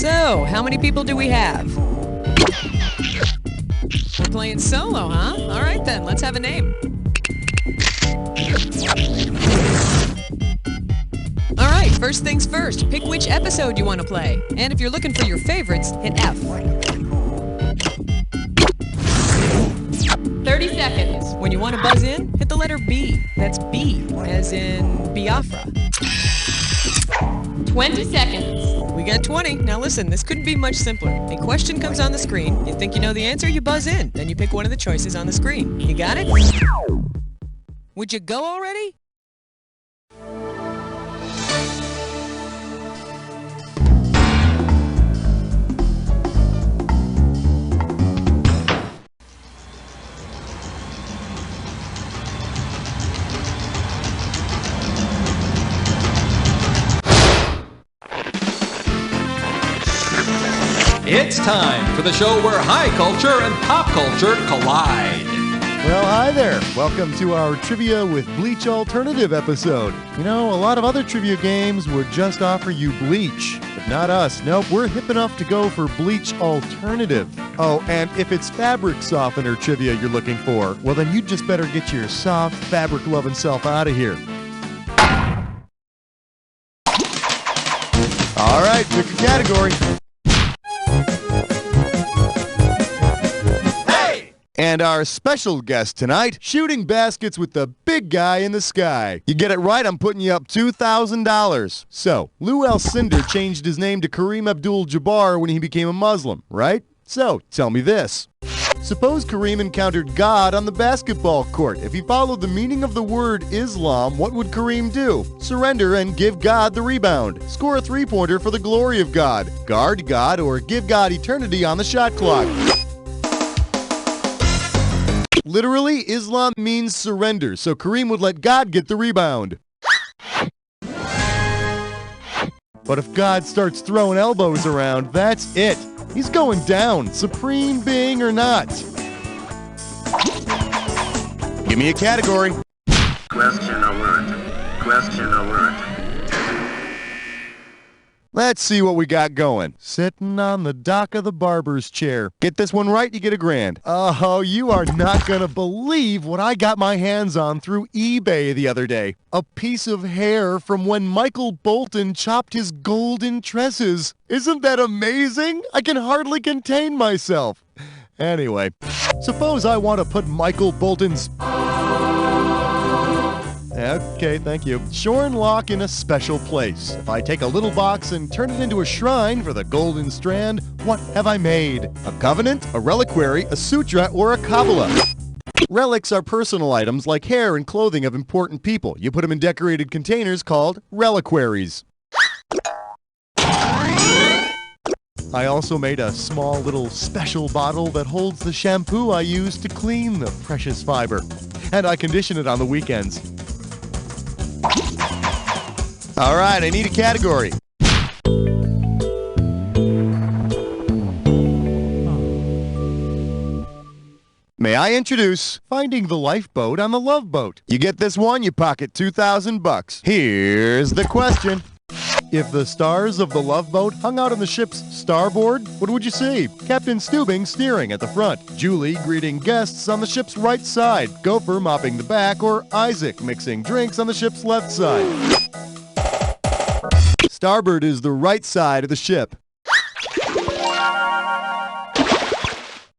So, how many people do we have? We're playing solo, huh? All right then, let's have a name. All right, first things first, pick which episode you want to play. And if you're looking for your favorites, hit F. 30 seconds. When you want to buzz in, hit the letter B. That's B, as in Biafra. 20 seconds. We got 20. Now listen, this couldn't be much simpler. A question comes on the screen. You think you know the answer, you buzz in. Then you pick one of the choices on the screen. You got it? Would you go already? It's time for the show where high culture and pop culture collide. Well, hi there. Welcome to our Trivia with Bleach Alternative episode. You know, a lot of other trivia games would just offer you Bleach, but not us. Nope, we're hip enough to go for Bleach Alternative. Oh, and if it's fabric softener trivia you're looking for, well then you just better get your soft, fabric-loving self out of here. All right, pick your category. And our special guest tonight, shooting baskets with the big guy in the sky. You get it right, I'm putting you up $2,000. So, Lou Alcindor changed his name to Kareem Abdul-Jabbar when he became a Muslim, right? So, tell me this. Suppose Kareem encountered God on the basketball court. If he followed the meaning of the word Islam, what would Kareem do? Surrender and give God the rebound. Score a three-pointer for the glory of God. Guard God or give God eternity on the shot clock. Literally, Islam means surrender, so Kareem would let God get the rebound. But if God starts throwing elbows around, that's it. He's going down, supreme being or not. Give me a category. Question alert. Question alert. Let's see what we got going. Sitting on the dock of the barber's chair. Get this one right, you get $1,000. Oh, you are not going to believe what I got my hands on through eBay the other day. A piece of hair from when Michael Bolton chopped his golden tresses. Isn't that amazing? I can hardly contain myself. Anyway, suppose I want to put Michael Bolton's... Okay, thank you. Shorn lock in a special place. If I take a little box and turn it into a shrine for the golden strand, what have I made? A covenant, a reliquary, a sutra, or a Kabbalah? Relics are personal items like hair and clothing of important people. You put them in decorated containers called reliquaries. I also made a small little special bottle that holds the shampoo I use to clean the precious fiber. And I condition it on the weekends. All right, I need a category. May I introduce Finding the Lifeboat on the Love Boat. You get this one, you pocket $2,000. Here's the question. If the stars of the Love Boat hung out on the ship's starboard, what would you see? Captain Steubing steering at the front, Julie greeting guests on the ship's right side, Gopher mopping the back, or Isaac mixing drinks on the ship's left side. Starboard is the right side of the ship.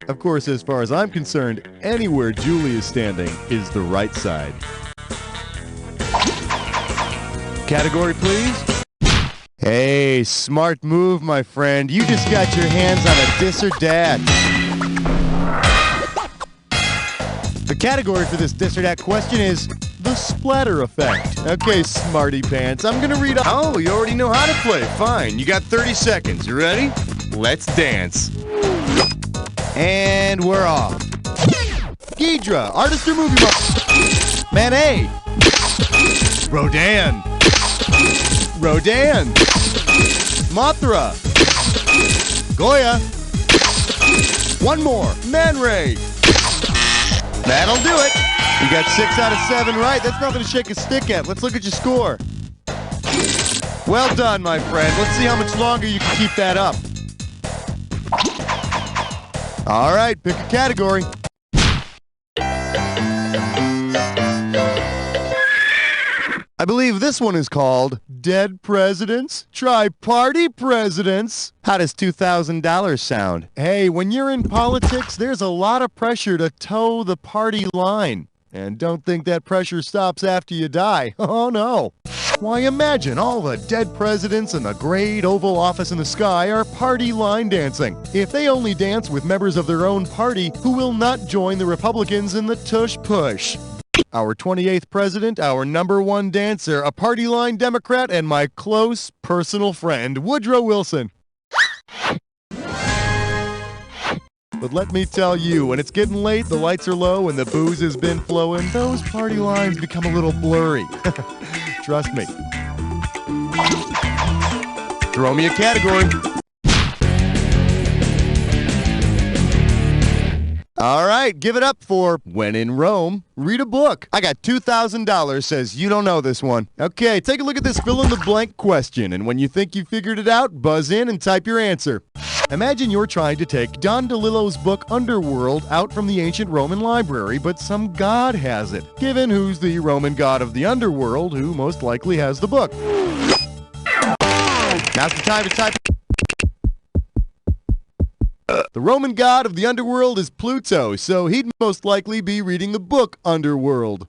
Of course, as far as I'm concerned, anywhere Julie is standing is the right side. Category, please. Hey, smart move, my friend. You just got your hands on a dis or dat. The category for this dis or dat question is the splatter effect. Okay, smarty pants, I'm gonna read... Oh, you already know how to play. Fine, you got 30 seconds. You ready? Let's dance. And we're off. Ghidra, artist or movie Manet. Rodan. Mothra. Goya. One more. Man Ray. That'll do it. You got 6 out of 7 right. That's nothing to shake a stick at. Let's look at your score. Well done, my friend. Let's see how much longer you can keep that up. All right, pick a category. I believe this one is called Dead Presidents. Try Party Presidents. How does $2,000 sound? Hey, when you're in politics, there's a lot of pressure to toe the party line. And don't think that pressure stops after you die. Oh, no. Why, imagine all the dead presidents in the great Oval Office in the sky are party line dancing. If they only dance with members of their own party who will not join the Republicans in the tush push. Our 28th president, our number one dancer, a party line Democrat, and my close personal friend, Woodrow Wilson. But let me tell you, when it's getting late, the lights are low, and the booze has been flowing, those party lines become a little blurry. Trust me. Throw me a category. All right, give it up for When in Rome, Read a Book. I got $2,000, says you don't know this one. Okay, take a look at this fill-in-the-blank question, and when you think you figured it out, buzz in and type your answer. Imagine you're trying to take Don DeLillo's book Underworld out from the ancient Roman library, but some god has it. Given who's the Roman god of the underworld, who most likely has the book. Now's the time to type. The Roman god of the underworld is Pluto, so he'd most likely be reading the book Underworld.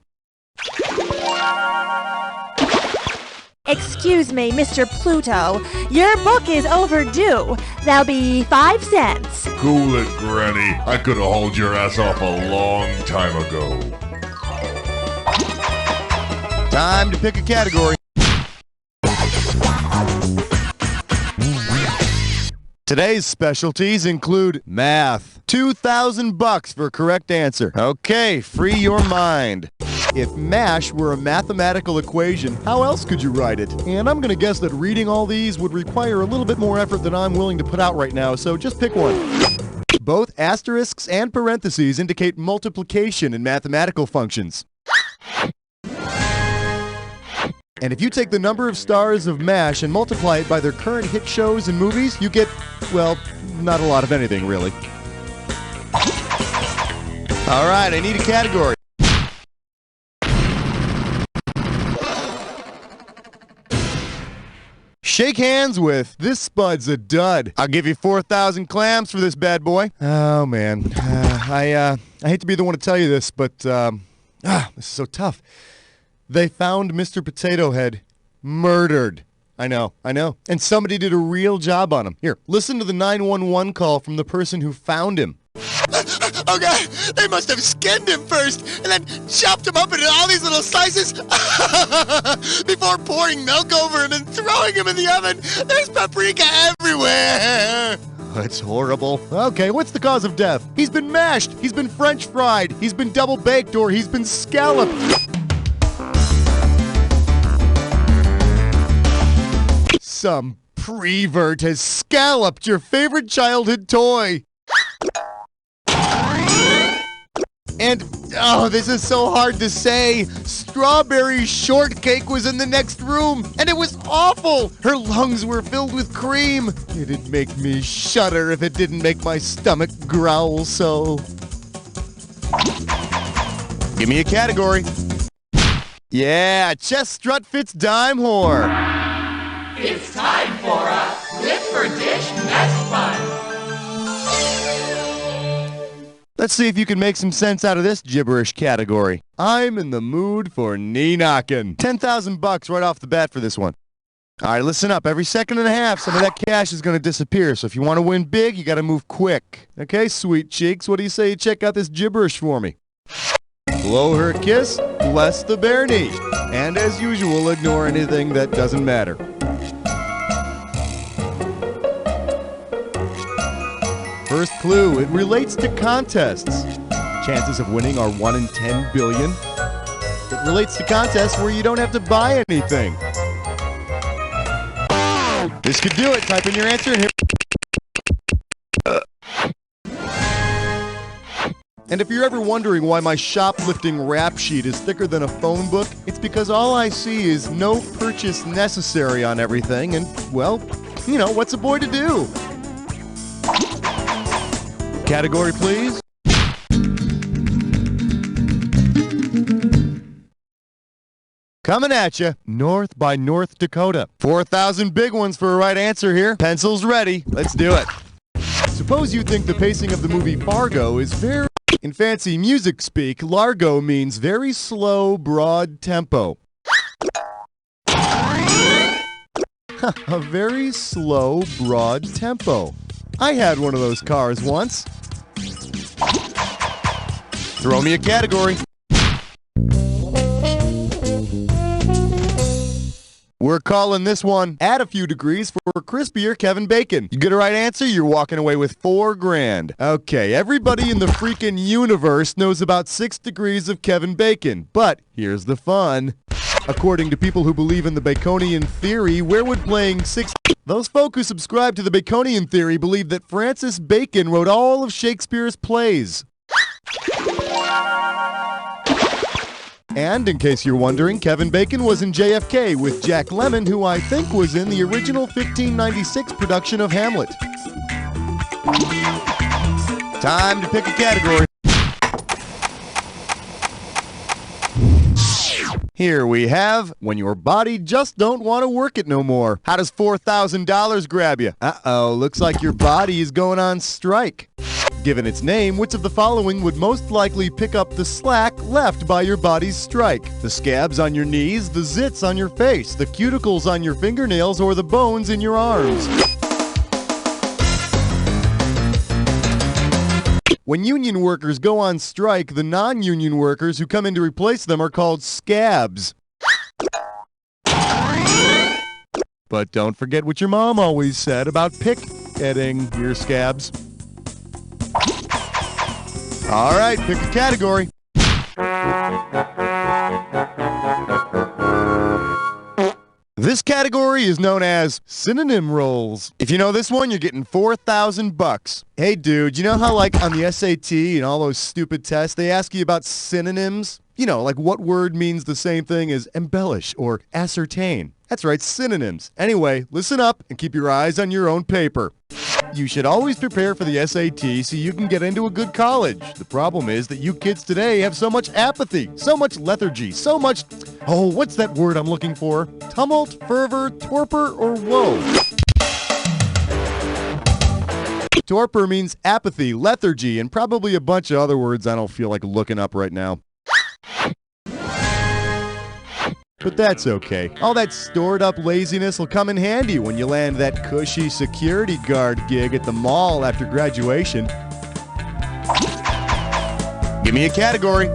Excuse me, Mr. Pluto. Your book is overdue. That'll be 5 cents. Cool it, Granny. I could have hauled your ass off a long time ago. Time to pick a category. Today's specialties include math. $2,000 for correct answer. Okay, free your mind. If MASH were a mathematical equation, how else could you write it? And I'm going to guess that reading all these would require a little bit more effort than I'm willing to put out right now, so just pick one. Both asterisks and parentheses indicate multiplication in mathematical functions. And if you take the number of stars of MASH and multiply it by their current hit shows and movies, you get, well, not a lot of anything, really. All right, I need a category. Shake hands with This Spud's a Dud. I'll give you 4,000 clams for this bad boy. Oh, man. I hate to be the one to tell you this, but this is so tough. They found Mr. Potato Head murdered. I know. And somebody did a real job on him. Here, listen to the 911 call from the person who found him. Oh, God, they must have skinned him first and then chopped him up into all these little slices before pouring milk over him and throwing him in the oven. There's paprika everywhere. That's horrible. Okay, what's the cause of death? He's been mashed. He's been French fried. He's been double baked, or he's been scalloped. Some prevert has scalloped your favorite childhood toy. And, oh, this is so hard to say. Strawberry shortcake was in the next room, and it was awful. Her lungs were filled with cream. It'd make me shudder if it didn't make my stomach growl so. Give me a category. Yeah, chest strut fits dime whore. It's time for a Flip for Dish Mess Fun. Let's see if you can make some sense out of this gibberish category. I'm in the mood for knee-knocking. $10,000 right off the bat for this one. All right, listen up. Every second and a half, some of that cash is going to disappear. So if you want to win big, you got to move quick. Okay, sweet cheeks, what do you say you check out this gibberish for me? Blow her a kiss, bless the bare knee. And as usual, ignore anything that doesn't matter. First clue, it relates to contests. Chances of winning are 1 in 10 billion. It relates to contests where you don't have to buy anything. This could do it. Type in your answer and hit. And if you're ever wondering why my shoplifting rap sheet is thicker than a phone book, it's because all I see is no purchase necessary on everything, and, well, you know, what's a boy to do? category, please. Coming at you, North by North Dakota. 4,000 big ones for a right answer here. Pencils ready. Let's do it. Suppose you think the pacing of the movie Fargo is very... In fancy music speak, Largo means very slow, broad tempo. A very slow, broad tempo. I had one of those cars once. Throw me a category. We're calling this one Add a Few Degrees for Crispier Kevin Bacon. You get a right answer, you're walking away with $4 grand. Okay, everybody in the freaking universe knows about 6 degrees of Kevin Bacon, but here's the fun. According to people who believe in the Baconian theory, where would playing 6... Those folk who subscribe to the Baconian theory believe that Francis Bacon wrote all of Shakespeare's plays. And, in case you're wondering, Kevin Bacon was in JFK with Jack Lemmon, who I think was in the original 1596 production of Hamlet. Time to pick a category. Here we have, when your body just don't want to work it no more. How does $4,000 grab you? Uh-oh, looks like your body is going on strike. Given its name, which of the following would most likely pick up the slack left by your body's strike? The scabs on your knees, the zits on your face, the cuticles on your fingernails, or the bones in your arms? When union workers go on strike, the non-union workers who come in to replace them are called scabs. But don't forget what your mom always said about picketing your scabs. All right, pick a category. This category is known as synonym rolls. If you know this one, you're getting $4,000. Hey, dude, you know how like on the SAT and all those stupid tests, they ask you about synonyms? You know, like what word means the same thing as embellish or ascertain. That's right, synonyms. Anyway, listen up and keep your eyes on your own paper. You should always prepare for the SAT so you can get into a good college. The problem is that you kids today have so much apathy, so much lethargy, so much... Oh, what's that word I'm looking for? Tumult, fervor, torpor, or woe? Torpor means apathy, lethargy, and probably a bunch of other words I don't feel like looking up right now. But that's okay. All that stored-up laziness will come in handy when you land that cushy security guard gig at the mall after graduation. Give me a category.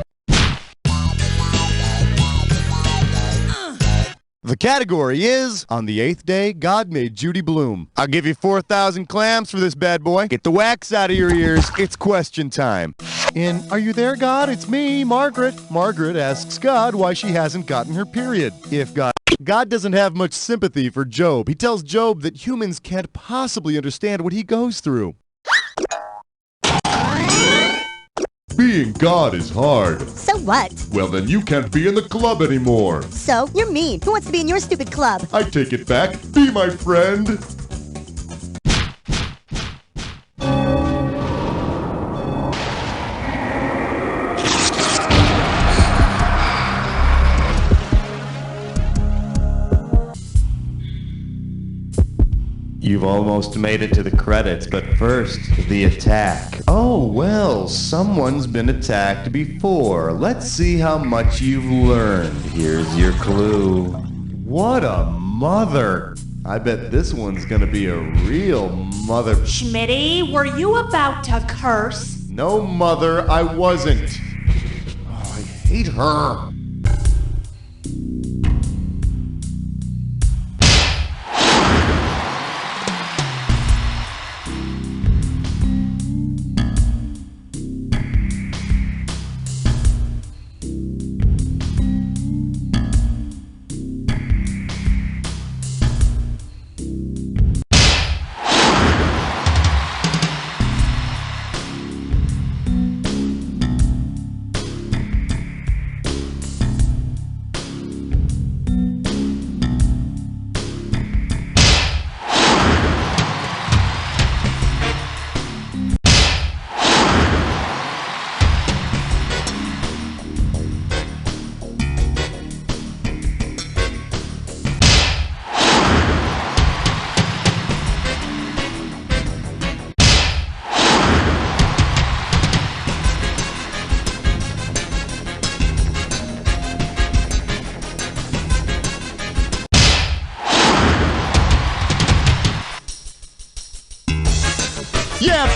The category is, on the 8th day, God made Judy Blume. I'll give you 4,000 clams for this bad boy. Get the wax out of your ears. It's question time. In Are You There, God? It's me, Margaret. Margaret asks God why she hasn't gotten her period. If God doesn't have much sympathy for Job. He tells Job that humans can't possibly understand what he goes through. Being God is hard. So what? Well, then you can't be in the club anymore. So? You're mean. Who wants to be in your stupid club? I take it back. Be my friend. You've almost made it to the credits, but first, the attack. Oh, well, someone's been attacked before. Let's see how much you've learned. Here's your clue. What a mother! I bet this one's gonna be a real mother... Schmitty, were you about to curse? No, mother, I wasn't. Oh, I hate her.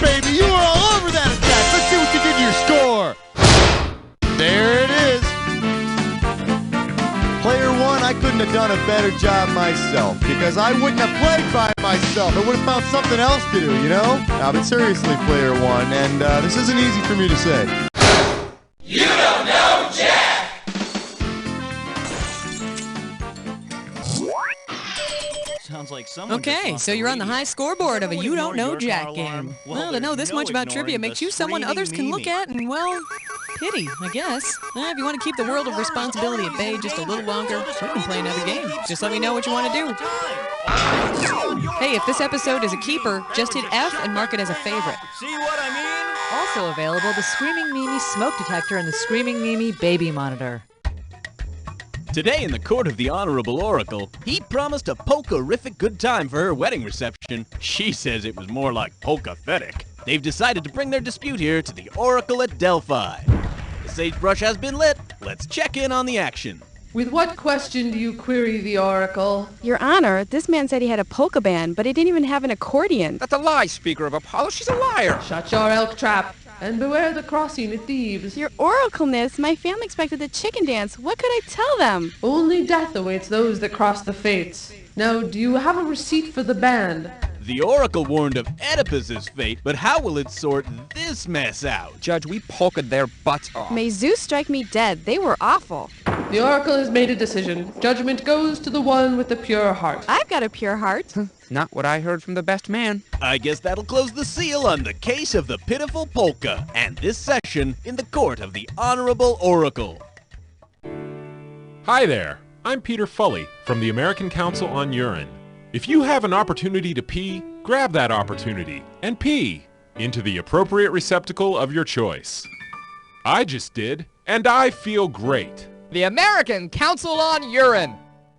baby! You were all over that attack! Let's see what you did to your score! There it is! Player one, I couldn't have done a better job myself, because I wouldn't have played by myself. I would have found something else to do, you know? Now, but seriously, player one, and this isn't easy for me to say. You don't know Jack! Sounds like someone Okay, so you're on the high scoreboard of a You Don't Know Jack game. Well, to know this much about trivia makes you someone others can look at and, well, pity, I guess. If you want to keep the world of responsibility at bay just a little longer, we can play another game. Just let me know what you want to do. Hey, if this episode is a keeper, just hit F and mark it as a favorite. See what I mean? Also available, the Screaming Mimi smoke detector and the Screaming Mimi baby monitor. Today in the court of the Honorable Oracle, he promised a polka-rific good time for her wedding reception. She says it was more like polka-thetic. They've decided to bring their dispute here to the Oracle at Delphi. The sagebrush has been lit. Let's check in on the action. With what question do you query the Oracle? Your Honor, this man said he had a polka band, but he didn't even have an accordion. That's a lie, Speaker of Apollo. She's a liar. Shut your elk trap, and beware the crossing at Thebes. Your Oracleness, my family expected the chicken dance. What could I tell them? Only death awaits those that cross the fates. Now, do you have a receipt for the band? The Oracle warned of Oedipus's fate, but how will it sort this mess out? Judge, we polka'd their butts off. May Zeus strike me dead. They were awful. The Oracle has made a decision. Judgment goes to the one with the pure heart. I've got a pure heart. Not what I heard from the best man. I guess that'll close the seal on the case of the pitiful polka, and this session in the court of the Honorable Oracle. Hi there, I'm Peter Fully from the American Council on Urine. If you have an opportunity to pee, grab that opportunity and pee into the appropriate receptacle of your choice. I just did, and I feel great. The American Council on Urine.